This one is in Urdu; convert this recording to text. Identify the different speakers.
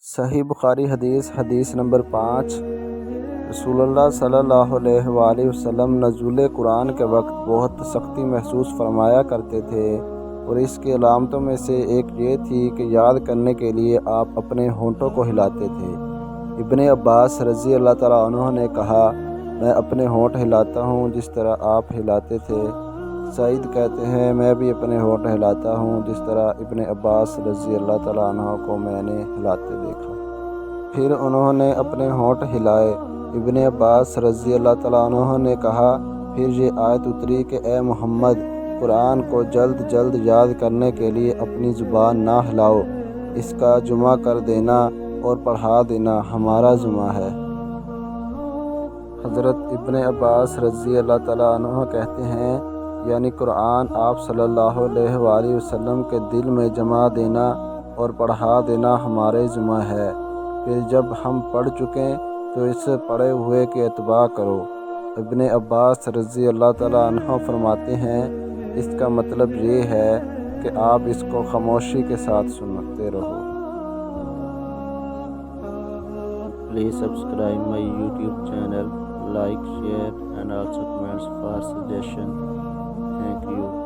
Speaker 1: صحیح بخاری حدیث نمبر 5۔ رسول اللہ صلی اللہ علیہ وآلہ وسلم نزول قرآن کے وقت بہت سختی محسوس فرمایا کرتے تھے، اور اس کی علامتوں میں سے ایک یہ تھی کہ یاد کرنے کے لیے آپ اپنے ہونٹوں کو ہلاتے تھے۔ ابن عباس رضی اللہ تعالیٰ عنہ نے کہا، میں اپنے ہونٹ ہلاتا ہوں جس طرح آپ ہلاتے تھے۔ سعید کہتے ہیں، میں بھی اپنے ہونٹ ہلاتا ہوں جس طرح ابن عباس رضی اللہ تعالیٰ عنہ کو میں نے ہلاتے دیکھا۔ پھر انہوں نے اپنے ہونٹ ہلائے۔ ابن عباس رضی اللہ تعالیٰ عنہ نے کہا، پھر یہ آیت اتری کہ اے محمد، قرآن کو جلد جلد یاد کرنے کے لیے اپنی زبان نہ ہلاؤ، اس کا جمع کر دینا اور پڑھا دینا ہمارا ذمہ ہے۔ حضرت ابن عباس رضی اللہ تعالیٰ عنہ کہتے ہیں، یعنی قرآن آپ صلی اللہ علیہ وآلہ وسلم کے دل میں جما دینا اور پڑھا دینا ہمارے ذمہ ہے۔ پھر جب ہم پڑھ چکیں تو اس پڑھے ہوئے کی اتباع کرو۔ ابن عباس رضی اللہ تعالیٰ عنہ فرماتے ہیں، اس کا مطلب یہ ہے کہ آپ اس کو خاموشی کے ساتھ سنتے رہو۔
Speaker 2: Please subscribe my YouTube channel, like, share and also comments for suggestion. Thank you.